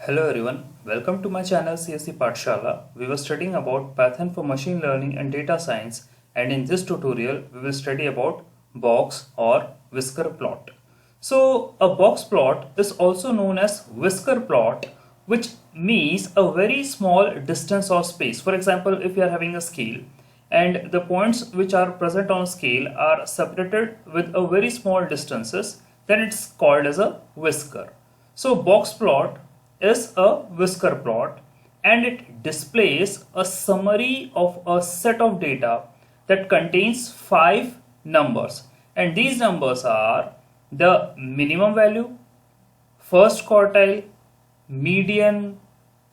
Hello everyone, welcome to my channel C.S.E-Pathshala. We were studying about Python for machine learning and data science, and in this tutorial we will study about box or whisker plot. So a box plot is also known as whisker plot, which means a very small distance or space. For example, if you are having a scale and the points which are present on scale are separated with a very small distances, then it's called as a whisker. So box plot is a whisker plot, and it displays a summary of a set of data that contains 5 numbers, and these numbers are the minimum value, first quartile, median,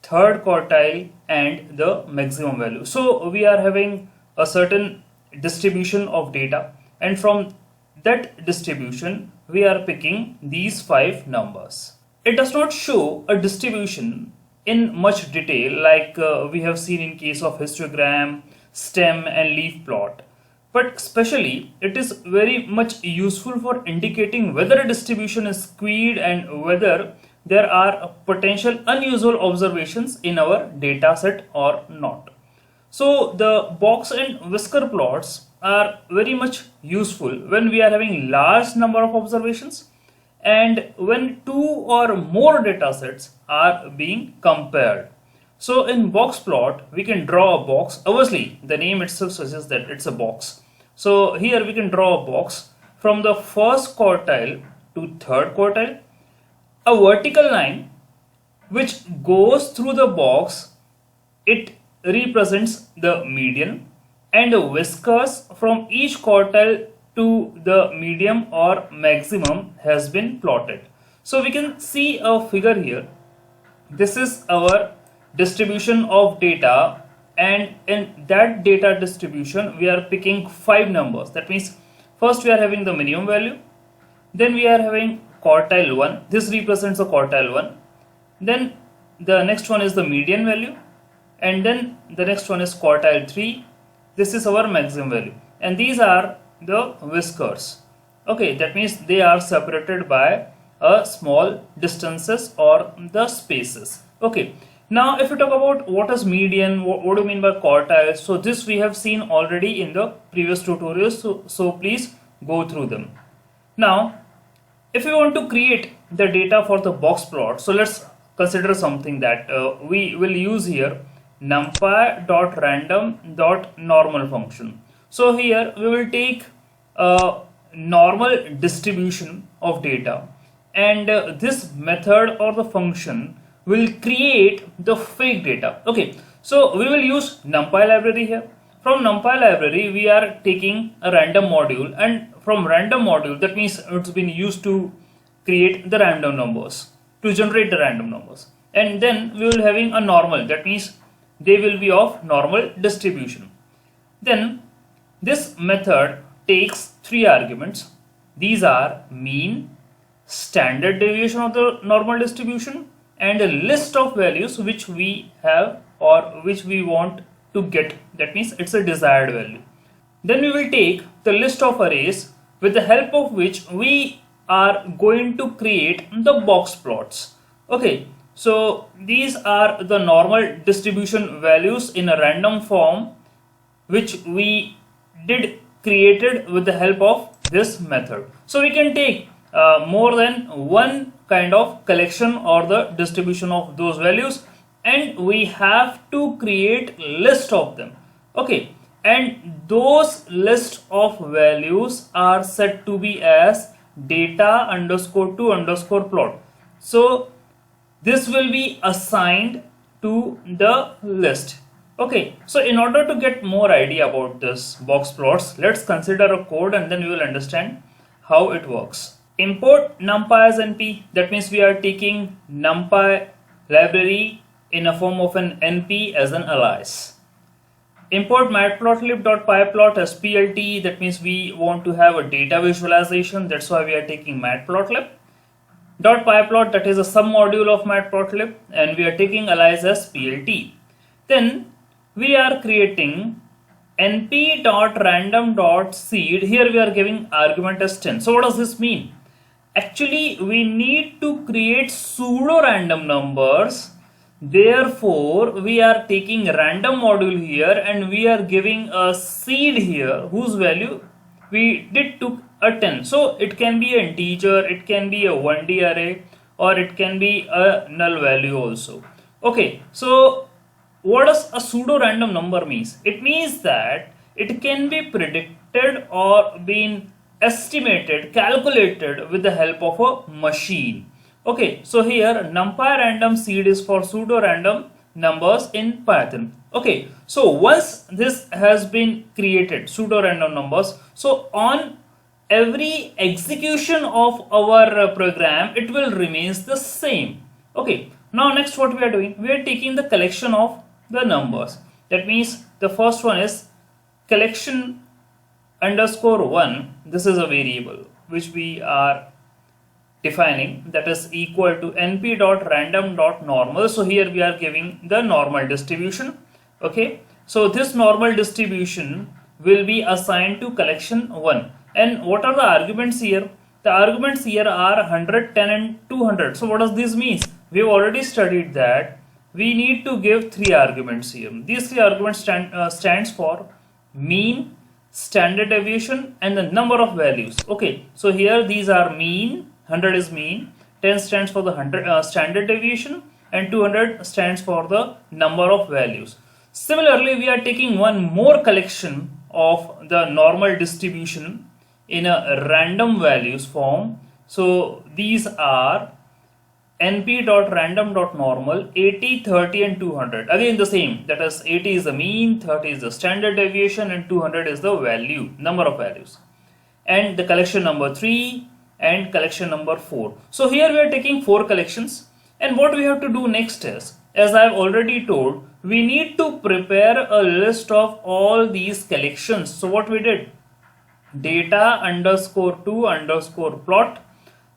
third quartile, and the maximum value. So we are having a certain distribution of data, and from that distribution we are picking these 5 numbers. It does not show a distribution in much detail like we have seen in case of histogram, stem and leaf plot. But especially it is very much useful for indicating whether a distribution is skewed and whether there are potential unusual observations in our data set or not. So the box and whisker plots are very much useful when we are having large number of observations and when 2 or more data sets are being compared. So in box plot we can draw a box. Obviously the name itself suggests that it's a box. So here we can draw a box from the first quartile to third quartile, a vertical line which goes through the box, it represents the median, and the whiskers from each quartile to the medium or maximum has been plotted. So we can see a figure here. This is our distribution of data, and in that data distribution we are picking 5 numbers. That means first we are having the minimum value, then we are having quartile 1, this represents a quartile 1, then the next one is the median value, and then the next one is quartile 3, this is our maximum value, and these are the whiskers. Okay, that means they are separated by a small distances or the spaces. Okay, now if we talk about what is median, what do you mean by quartile? So this we have seen already in the previous tutorials, so please go through them. Now if we want to create the data for the box plot, so let's consider something that we will use here, numpy.random.normal function. So here we will take a normal distribution of data, and this method or the function will create the fake data. Okay, so we will use numpy library here. From numpy library we are taking a random module, and from random module, that means it's been used to create the random numbers, to generate the random numbers, and then we will having a normal, that means they will be of normal distribution. Then this method takes 3 arguments. These are mean, standard deviation of the normal distribution, and a list of values which we have or which we want to get. That means it's a desired value. Then we will take the list of arrays with the help of which we are going to create the box plots. Okay, so these are the normal distribution values in a random form which we did created with the help of this method. So we can take more than one kind of collection or the distribution of those values, and we have to create list of them. Okay, and those list of values are set to be as data underscore to underscore plot. So this will be assigned to the list. Okay, so in order to get more idea about this box plots, let's consider a code and then we will understand how it works. Import numpy as np, that means we are taking numpy library in a form of an np as an alias. Import matplotlib.pyplot as plt, that means we want to have a data visualization, that's why we are taking matplotlib. .pyplot, that is a submodule of matplotlib, and we are taking alias as plt. Then we are creating np.random.seed. Here we are giving argument as 10. So what does this mean? actually we need to create pseudo random numbers. Therefore we are taking random module here and we are giving a seed here whose value we did took a 10. So it can be an integer, it can be a 1D array, or it can be a null value also. Okay, so what does a pseudo random number means? It means that it can be predicted or been estimated, calculated with the help of a machine. Okay, so here np.random.seed is for pseudo random numbers in Python. Okay, so once this has been created, pseudo random numbers, so on every execution of our program it will remains the same. Okay, now next what we are doing, we are taking the collection of the numbers. That means the first one is collection underscore 1. This is a variable which we are defining, that is equal to np.random.normal. So here we are giving the normal distribution. Okay, so this normal distribution will be assigned to collection 1. And what are the arguments here? The arguments here are 100, 10 and 200. So what does this mean? We have already studied that we need to give 3 arguments here. These 3 arguments stands for mean, standard deviation and the number of values. Okay, so here these are mean, 100 is mean, 10 stands for the standard deviation and 200 stands for the number of values. Similarly, we are taking one more collection of the normal distribution in a random values form. So these are np.random.normal, 80, 30 and 200. Again the same, that is 80 is the mean, 30 is the standard deviation and 200 is the value, number of values. And the collection number 3 and collection number 4. So here we are taking 4 collections, and what we have to do next is, as I have already told, we need to prepare a list of all these collections. So what we did, data underscore to underscore plot,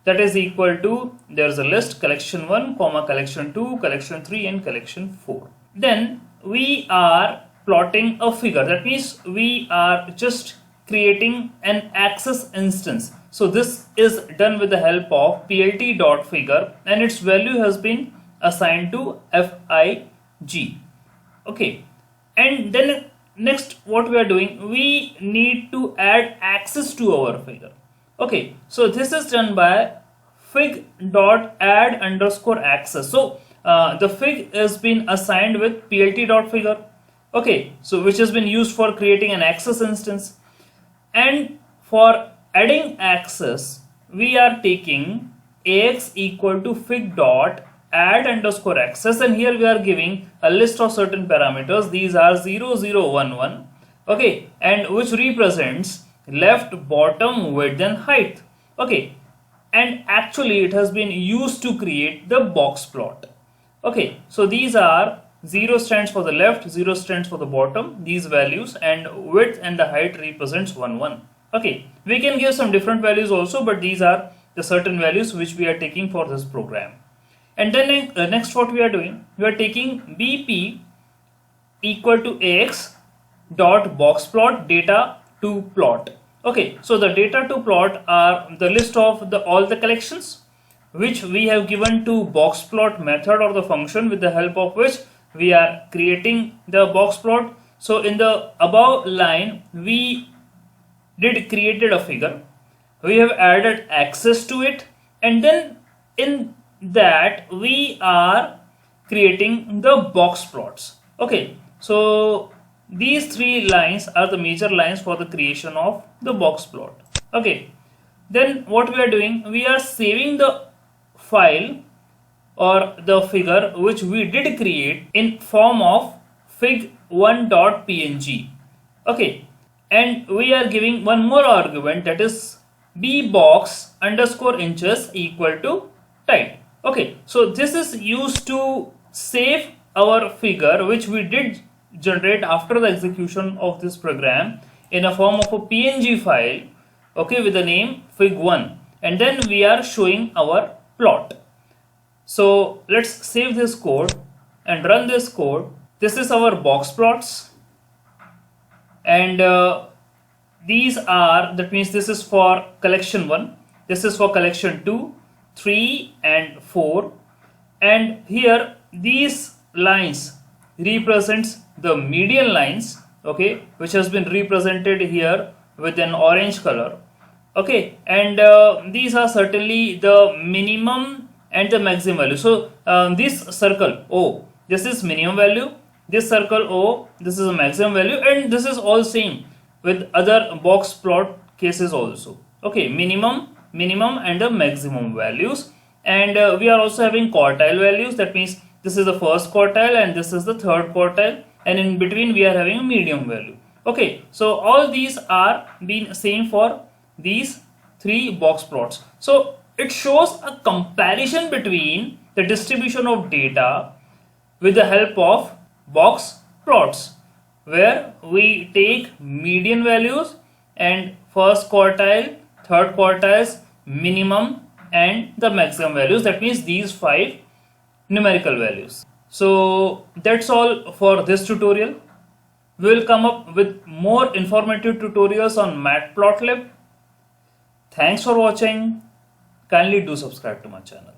that is equal to, there is a list collection 1 comma collection 2 collection 3 and collection 4. Then we are plotting a figure, that means we are just creating an access instance. So this is done with the help of plt.figure and its value has been assigned to fig. Okay, and then next what we are doing, we need to add access to our figure. Okay, so this is done by fig.add underscore access. So the fig has been assigned with plt.figure. Okay, so which has been used for creating an access instance, and for adding access we are taking ax equal to fig dot add underscore access, and here we are giving a list of certain parameters. These are 0, 0, 1, 1. Okay, and which represents left, bottom, width and height. Okay, and actually it has been used to create the box plot. Okay, so these are 0 stands for the left, 0 stands for the bottom, these values, and width and the height represents 1, 1. Okay, we can give some different values also, but these are the certain values which we are taking for this program. And then next what we are doing, we are taking bp equal to ax dot box plot data to plot. Okay, so the data to plot are the list of all the collections which we have given to box plot method or the function, with the help of which we are creating the box plot. So in the above line we did created a figure, we have added access to it, and then in that we are creating the box plots. Okay, so these 3 lines are the major lines for the creation of the box plot. Okay, then what we are doing, we are saving the file or the figure which we did create in form of fig1.png. Okay, and we are giving one more argument, that is bbox underscore inches equal to type. Okay, so this is used to save our figure which we did generate after the execution of this program in a form of a png file, okay, with the name fig1, and then we are showing our plot. So let's save this code and run this code. This is our box plots, and these are, that means this is for collection 1, This is for collection 2, 3 and 4. And here these lines represents the median lines, okay, which has been represented here with an orange color. Okay, and these are certainly the minimum and the maximum value. So this circle O, this is minimum value, this circle O, this is a maximum value, and this is all same with other box plot cases also. Okay, minimum and the maximum values, and we are also having quartile values. That means this is the first quartile and this is the third quartile, and in between we are having a medium value. Okay, so all these are being same for these 3 box plots. So it shows a comparison between the distribution of data with the help of box plots, where we take median values and first quartile, third quartiles, minimum and the maximum values. That means these 5 numerical values. So that's all for this tutorial. We will come up with more informative tutorials on matplotlib. Thanks for watching. Kindly do subscribe to my channel.